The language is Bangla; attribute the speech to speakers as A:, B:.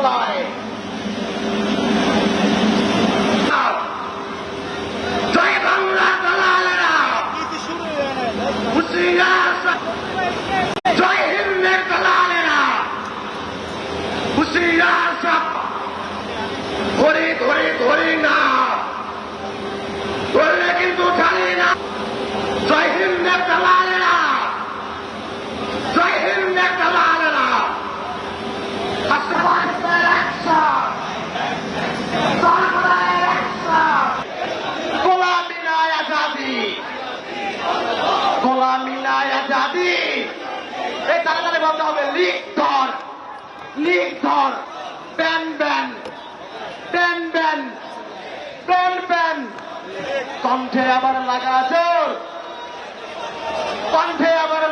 A: তলায় জয় বাংলা দালালেরা, জয় হিন্দের দালালেরা, হুশিয়ার সব ধরে ধরে ধরে না ধরলে কিন্তু জানি না। জয় হিন্দের দালালেরা, জয় হিন্দের দালালেরা, গোলামি নাই আজাদি, গোলামি নাই আজাদি। এই তাড়াতাড়ি বলতে হবে লিগ ধর, লিগ ধর, ban ban, ban ban, ban ban. কণ্ঠে আবার লাগা জোর, কণ্ঠে আবার